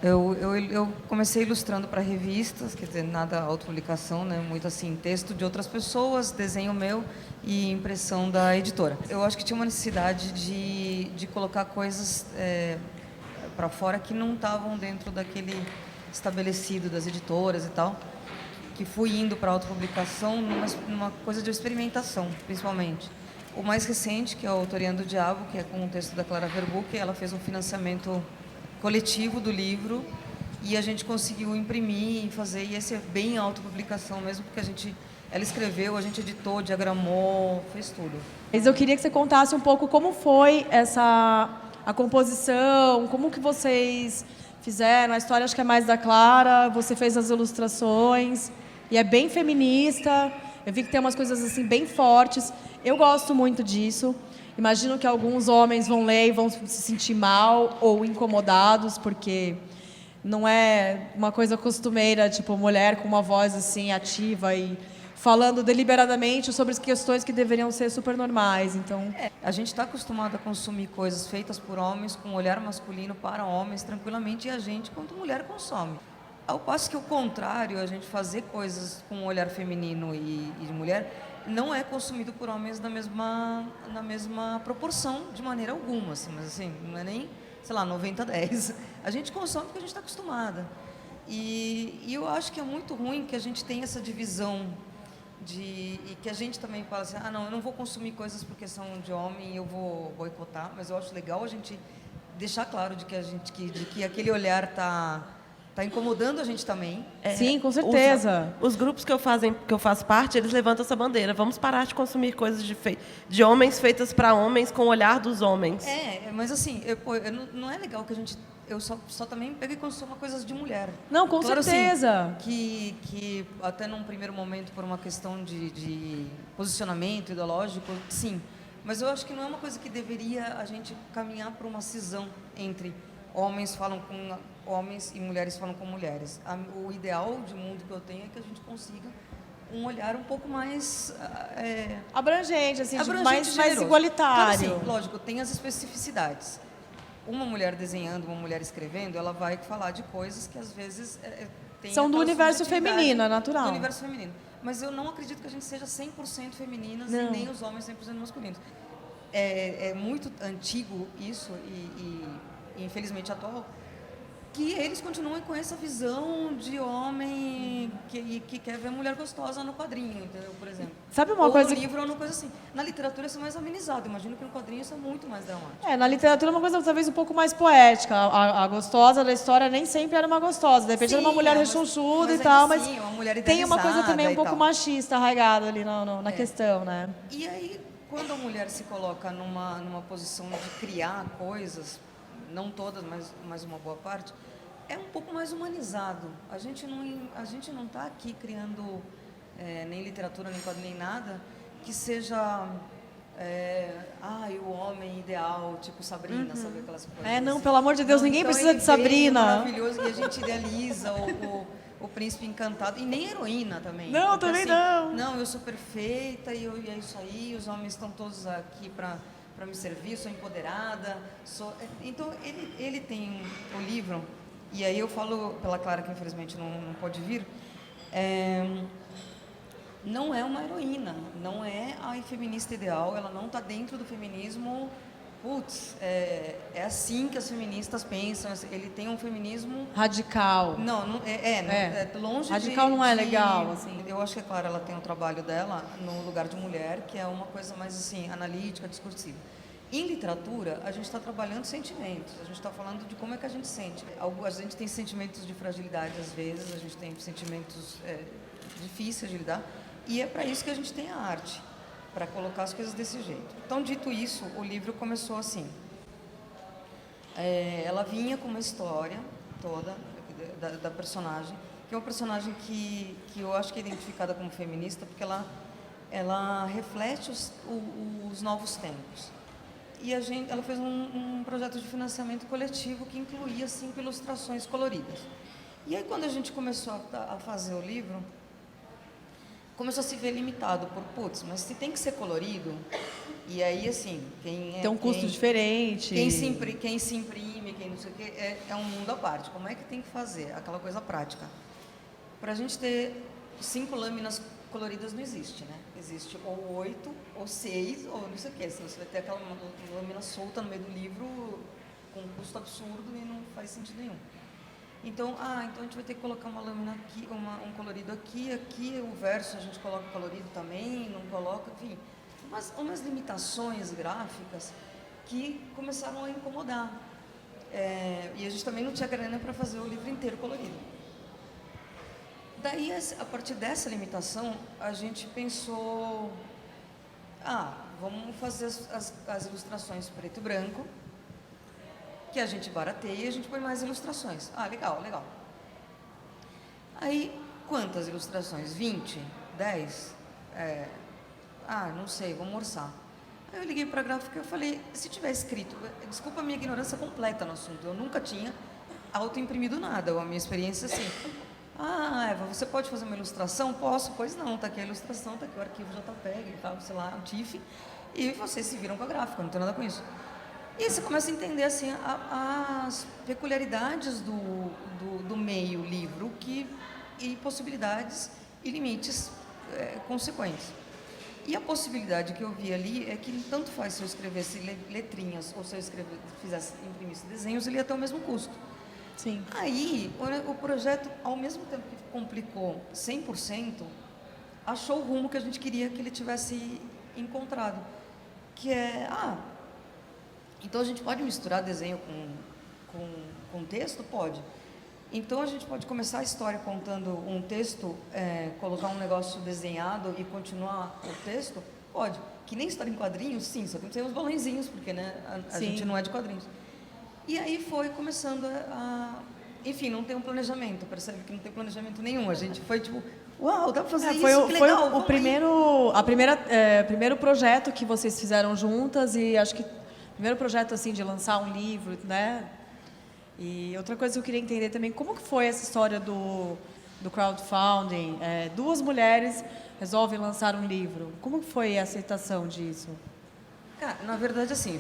Eu comecei ilustrando para revistas, quer dizer, nada autopublicação, né? Muito assim, texto de outras pessoas, desenho meu e impressão da editora. Eu acho que tinha uma necessidade de colocar coisas para fora que não estavam dentro daquele estabelecido das editoras e tal, que fui indo para autopublicação numa coisa de experimentação, principalmente. O mais recente, que é o Autoriando o Diabo, que é com o texto da Clara Verbuck, ela fez um financiamento coletivo do livro e a gente conseguiu imprimir e fazer, e esse é bem autopublicação mesmo, porque ela escreveu, a gente editou, diagramou, fez tudo. Mas eu queria que você contasse um pouco como foi a composição, como que vocês fizeram, a história acho que é mais da Clara, você fez as ilustrações, e é bem feminista, eu vi que tem umas coisas assim bem fortes, eu gosto muito disso. Imagino que alguns homens vão ler e vão se sentir mal ou incomodados, porque não é uma coisa costumeira, tipo, mulher com uma voz assim ativa e falando deliberadamente sobre as questões que deveriam ser super normais. Então, A gente está acostumado a consumir coisas feitas por homens, com um olhar masculino para homens, tranquilamente, e a gente, quanto mulher, consome. Ao passo que o contrário, a gente fazer coisas com um olhar feminino e de mulher, não é consumido por homens na mesma proporção, de maneira alguma. Assim, mas assim, não é nem, sei lá, 90-10. A gente consome porque a gente está acostumada. E eu acho que é muito ruim que a gente tenha essa divisão e que a gente também fala assim, não, eu não vou consumir coisas porque são de homem e eu vou boicotar, mas eu acho legal a gente deixar claro de que aquele olhar tá incomodando a gente também. sim, com certeza. Os grupos que eu faço parte, eles levantam essa bandeira. Vamos parar de consumir coisas de homens feitas para homens com o olhar dos homens. Mas assim, não é legal que a gente... Eu só também pego e consumo coisas de mulher. Não, com claro, certeza. Assim, que até num primeiro momento, por uma questão de posicionamento ideológico, sim. Mas eu acho que não é uma coisa que deveria a gente caminhar para uma cisão entre homens falam com homens e mulheres falam com mulheres. O ideal de mundo que eu tenho é que a gente consiga um olhar um pouco mais... Abrangente, assim, abrangente, mais igualitário. Claro, sim, lógico, tem as especificidades. Uma mulher desenhando, uma mulher escrevendo, ela vai falar de coisas que às vezes tem são do universo feminino, é natural. Do universo feminino. Mas eu não acredito que a gente seja 100% femininas e nem os homens 100% masculinos. É muito antigo isso e infelizmente atual, que eles continuam com essa visão de homem que quer ver mulher gostosa no quadrinho, entendeu? Por exemplo. Sabe uma coisa no livro ou uma coisa assim. Na literatura isso é mais amenizado. Imagino que no quadrinho isso é muito mais dramático. Na literatura é uma coisa talvez um pouco mais poética. A gostosa da história nem sempre era uma gostosa. Depende de uma mulher rechonchuda e tal, mas uma mulher tem uma coisa também um pouco tal. machista arraigada ali na questão, né? E aí, quando a mulher se coloca numa posição de criar coisas, não todas, mas uma boa parte, é um pouco mais humanizado. A gente não está aqui criando nem literatura, nem quadrinho, nem nada que seja o homem ideal, tipo Sabrina, sabe aquelas coisas? Não, pelo amor de Deus, ninguém então precisa de Sabrina. Maravilhoso que a gente idealiza o príncipe encantado, e nem heroína também. Não, também assim, não. Não, eu sou perfeita e é isso aí, os homens estão todos aqui para me servir, eu sou empoderada. Então, ele tem o livro, e aí eu falo pela Clara, que infelizmente não pode vir, não é uma heroína, não é a feminista ideal, ela não está dentro do feminismo. É assim que as feministas pensam. Ele tem um feminismo radical. Longe radical não é legal, assim. Eu acho que a Clara, ela tem o trabalho dela no lugar de mulher, que é uma coisa mais assim analítica, discursiva. Em literatura, a gente está trabalhando sentimentos, a gente está falando de como é que a gente sente. A gente tem sentimentos de fragilidade às vezes, a gente tem sentimentos difíceis de lidar, e é para isso que a gente tem a arte, para colocar as coisas desse jeito. Então, dito isso, o livro começou assim. Ela vinha com uma história toda da personagem, que é uma personagem que eu acho que é identificada como feminista, porque ela reflete os novos tempos. E ela fez um projeto de financiamento coletivo que incluía 5 ilustrações coloridas. E aí, quando a gente começou a fazer o livro, começou a se ver limitado por, putz, mas se tem que ser colorido, e aí, assim, tem um custo diferente. Quem se imprime, quem não sei o quê, é um mundo à parte. Como é que tem que fazer? Aquela coisa prática. Para a gente ter 5 lâminas coloridas não existe, né? Existe ou 8, ou 6, ou não sei o quê. Senão você vai ter aquela lâmina solta no meio do livro com um custo absurdo e não faz sentido nenhum. Então, então a gente vai ter que colocar uma lâmina aqui, um colorido aqui o verso a gente coloca colorido também, não coloca, enfim. Umas limitações gráficas que começaram a incomodar. E a gente também não tinha grana para fazer o livro inteiro colorido. Daí, a partir dessa limitação, a gente pensou, vamos fazer as ilustrações preto e branco, que a gente barateia e a gente põe mais ilustrações. Legal. Aí, quantas ilustrações? 20? 10? Não sei, vamos orçar. Aí eu liguei para a gráfica e falei, se tiver escrito, desculpa a minha ignorância completa no assunto, eu nunca tinha autoimprimido nada, a minha experiência assim, Eva, você pode fazer uma ilustração? Posso? Pois não, está aqui a ilustração, está aqui o arquivo JPEG e tal, sei lá, o TIFF, e vocês se viram com a gráfica, não tem nada com isso. E aí você começa a entender assim, as peculiaridades do meio livro e possibilidades e limites consequentes. E a possibilidade que eu vi ali é que tanto faz se eu escrevesse letrinhas ou se eu imprimisse desenhos, ele ia ter o mesmo custo. Sim. Aí, o projeto, ao mesmo tempo que complicou 100%, achou o rumo que a gente queria que ele tivesse encontrado. Que é, então a gente pode misturar desenho com texto? Pode. Então a gente pode começar a história contando um texto, colocar um negócio desenhado e continuar o texto? Pode. Que nem história em quadrinhos, sim, só que não tem os balãozinhos, porque né, a gente não é de quadrinhos. E aí foi começando enfim, não tem um planejamento, percebe que não tem planejamento nenhum. A gente foi tipo, uau, dá pra fazer isso, que legal. Foi o primeiro projeto que vocês fizeram juntas e acho que o primeiro projeto assim de lançar um livro, né? E outra coisa que eu queria entender também, como que foi essa história do crowdfunding? 2 mulheres resolvem lançar um livro. Como foi a aceitação disso? Cara, na verdade, assim,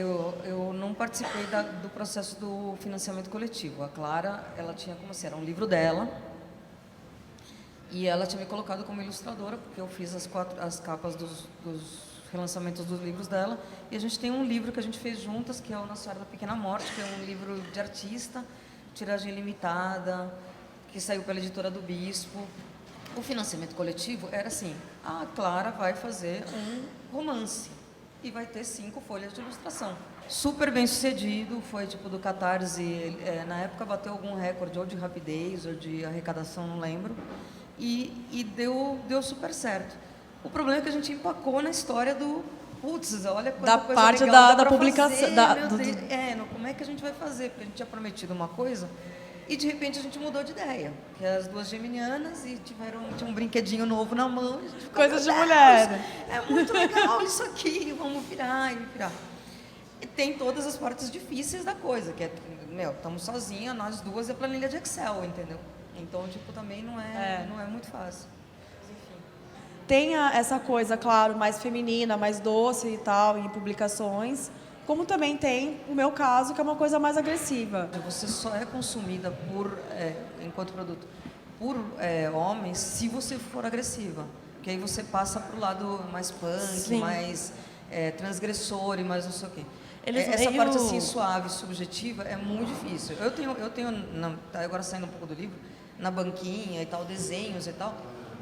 eu não participei do processo do financiamento coletivo. A Clara, ela tinha como assim, era um livro dela, e ela tinha me colocado como ilustradora, porque eu fiz as capas dos relançamentos dos livros dela, e a gente tem um livro que a gente fez juntas, que é o Na Senhora da Pequena Morte, que é um livro de artista, tiragem limitada, que saiu pela editora do Bispo. O financiamento coletivo era assim, a Clara vai fazer um romance, e vai ter 5 folhas de ilustração. Super bem sucedido, foi tipo do Catarse, na época bateu algum recorde, ou de rapidez, ou de arrecadação, não lembro, e deu super certo. O problema é que a gente empacou na história do, olha quanta coisa parte legal da publicação. Como é que a gente vai fazer? Porque a gente tinha prometido uma coisa, e de repente a gente mudou de ideia, que as 2 geminianas e tinha um brinquedinho novo na mão. E a gente ficou, coisa de mulher. É muito legal isso aqui, vamos virar. E tem todas as partes difíceis da coisa, que estamos sozinhas, nós 2 e a planilha de Excel, entendeu? Então, tipo, também não é muito fácil. Mas, enfim. Tem essa coisa, claro, mais feminina, mais doce e tal, em publicações. Como também tem o meu caso, que é uma coisa mais agressiva. Você só é consumida enquanto produto por homens se você for agressiva. Porque aí você passa para o lado mais punk, Sim. mais transgressor e mais não sei o quê. Essa parte assim, suave, subjetiva, é muito difícil. Eu tenho agora saindo um pouco do livro, na banquinha e tal, desenhos e tal.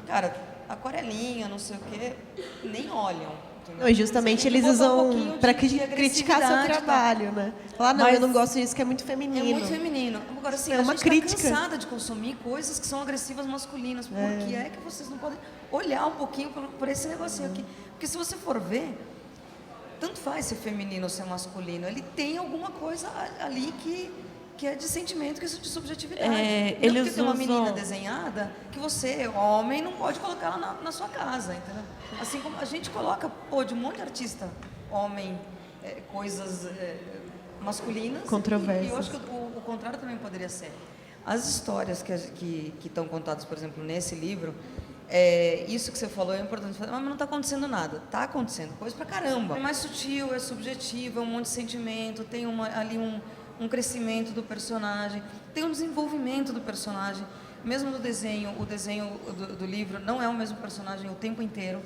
Cara, aquarelinha, não sei o quê, nem olham. E justamente eles usam para criticar seu trabalho, né? Falar, eu não gosto disso, que é muito feminino. É muito feminino. Agora, assim, é uma crítica. Tá cansada de consumir coisas que são agressivas masculinas. Por que é que vocês não podem olhar um pouquinho por esse negocinho aqui? Porque se você for ver, tanto faz ser feminino ou ser masculino, ele tem alguma coisa ali que é de sentimento, que é de subjetividade. Eles porque tem uma menina desenhada que você, homem, não pode colocar ela na sua casa, entendeu? Assim como a gente coloca, de um monte de artista, homem, coisas masculinas. Controversas. E eu acho que o contrário também poderia ser. As histórias que estão contadas, por exemplo, nesse livro, isso que você falou é importante, mas não está acontecendo nada. Está acontecendo coisa pra caramba. É mais sutil, é subjetivo, é um monte de sentimento, tem ali um crescimento do personagem, tem um desenvolvimento do personagem. Mesmo no desenho, o desenho do livro não é o mesmo personagem o tempo inteiro.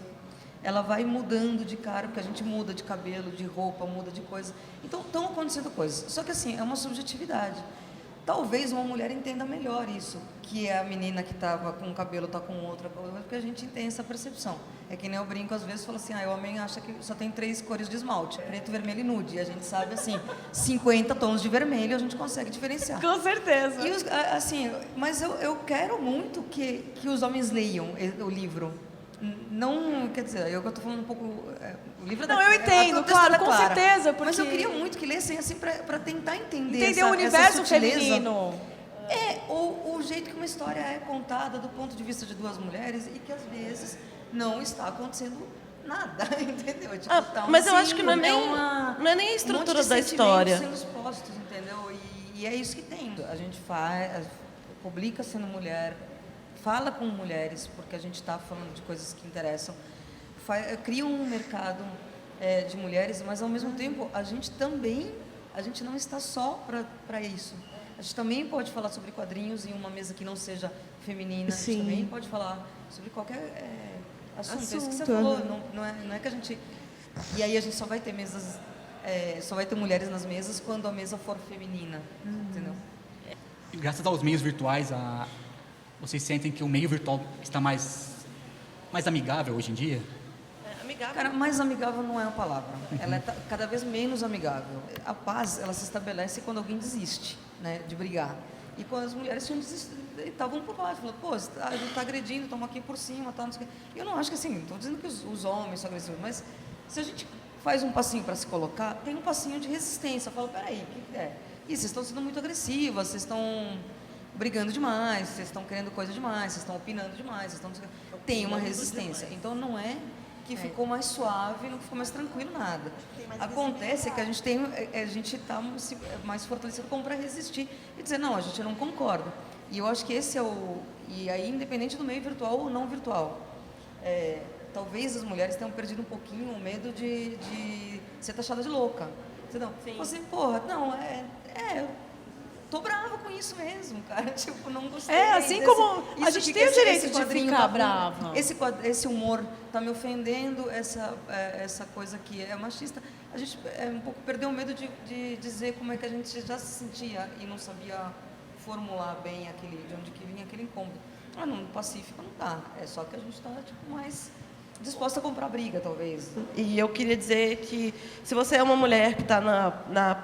Ela vai mudando de cara, porque a gente muda de cabelo, de roupa, muda de coisa. Então, estão acontecendo coisas. Só que, assim, é uma subjetividade. Talvez uma mulher entenda melhor isso, que é a menina que estava com o cabelo, está com outra, porque a gente tem essa percepção. É que nem eu brinco, às vezes, falo assim, o homem acha que só tem 3 cores de esmalte, preto, vermelho e nude. E a gente sabe, assim, 50 tons de vermelho a gente consegue diferenciar. Com certeza. E, assim, mas eu quero muito que os homens leiam o livro. Não, quer dizer, eu estou falando um pouco... o livro não, eu entendo, claro, com certeza. Porque... Mas eu queria muito que lessem assim para tentar entender o universo feminino. O jeito que uma história é contada do ponto de vista de 2 mulheres e que às vezes não está acontecendo nada, entendeu? Tipo, mas eu acho que não é nem a estrutura da história. Sendo expostos, entendeu? E é isso que tem. A gente publica sendo mulher, fala com mulheres, porque a gente está falando de coisas que interessam, cria um mercado de mulheres, mas ao mesmo tempo a gente não está só para isso. A gente também pode falar sobre quadrinhos em uma mesa que não seja feminina. Sim. A gente também pode falar sobre qualquer assunto. Isso que você falou, não é que a gente... E aí a gente só vai ter mesas, só vai ter mulheres nas mesas quando a mesa for feminina, entendeu? Graças aos meios virtuais, vocês sentem que o meio virtual está mais amigável hoje em dia? Amigável. Cara, mais amigável não é a palavra. Ela é cada vez menos amigável. A paz, ela se estabelece quando alguém desiste, né, de brigar. E quando as mulheres tinham desistido, estavam por baixo, falando, pô, a gente está agredindo, estamos aqui por cima, tá, não sei o quê. Eu não acho que assim, estou dizendo que os homens são agressivos, mas se a gente faz um passinho para se colocar, tem um passinho de resistência. Fala, peraí, o que é? E vocês estão sendo muito agressivas, vocês estão brigando demais, vocês estão querendo coisa demais, vocês estão opinando demais, vocês estão... Tem uma resistência. Então não é que ficou mais suave, não ficou mais tranquilo, nada. Acontece que a gente está mais fortalecido como para resistir e dizer, não, a gente não concorda. E eu acho que esse é e aí, independente do meio virtual ou não virtual, talvez as mulheres tenham perdido um pouquinho o medo de ser taxada de louca. Entendeu? Você, porra, não, tô brava com isso mesmo, cara. Tipo, não gostei. Assim como a gente tem o direito de ficar brava. Esse humor tá me ofendendo, essa coisa que é machista. A gente um pouco perdeu o medo de dizer como é que a gente já se sentia e não sabia formular bem de onde que vinha aquele incômodo. No Pacífico não tá. É só que a gente tá, tipo, mais disposta a comprar briga, talvez. E eu queria dizer que, se você é uma mulher que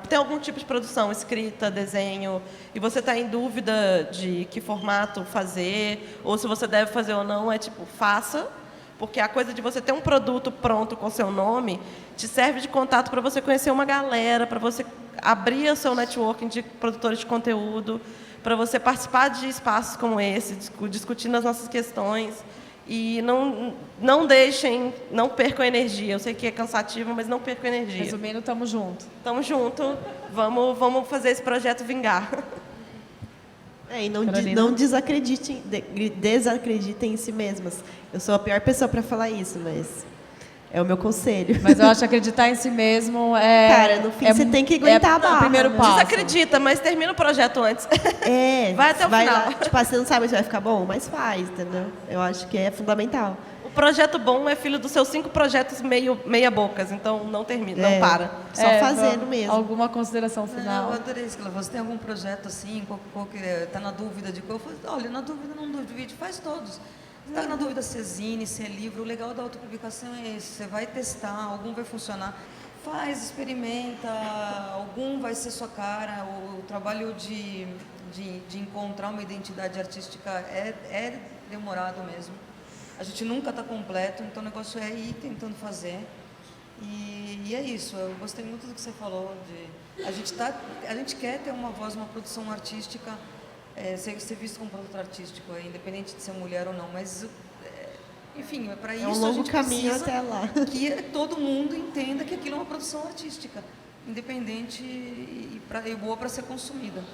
tem algum tipo de produção, escrita, desenho, e você está em dúvida de que formato fazer, ou se você deve fazer ou não, faça, porque a coisa de você ter um produto pronto com seu nome te serve de contato para você conhecer uma galera, para você abrir o seu networking de produtores de conteúdo, para você participar de espaços como esse, discutindo as nossas questões. E não percam energia. Eu sei que é cansativo, mas não percam energia. Resumindo, estamos juntos. Estamos juntos. Vamos fazer esse projeto vingar. E não desacreditem em si mesmas. Eu sou a pior pessoa para falar isso, mas é o meu conselho. Mas eu acho que acreditar em si mesmo Cara, no fim você tem que aguentar a barra. O primeiro passo. Desacredita, mas termina o projeto antes. Vai até o final. Lá, você não sabe se vai ficar bom, mas faz, entendeu? Eu acho que é fundamental. O projeto bom é filho dos seus 5 projetos meia bocas, então não termina, não para. Só fazendo mesmo. Alguma consideração final? Eu adorei isso. Você tem algum projeto assim, que está na dúvida de coisa? Olha, na dúvida não duvide, faz todos. Está na dúvida se é zine, se é livro, o legal da autopublicação é esse, você vai testar, algum vai funcionar, faz, experimenta, algum vai ser sua cara, o trabalho de encontrar uma identidade artística é demorado mesmo, a gente nunca está completo, então o negócio é ir tentando fazer, e é isso, eu gostei muito do que você falou, a gente quer ter uma voz, uma produção artística, ser visto como produtor artístico, independente de ser mulher ou não, mas, enfim, para isso um longo caminho até lá. Que todo mundo entenda que aquilo é uma produção artística, independente e boa para ser consumida.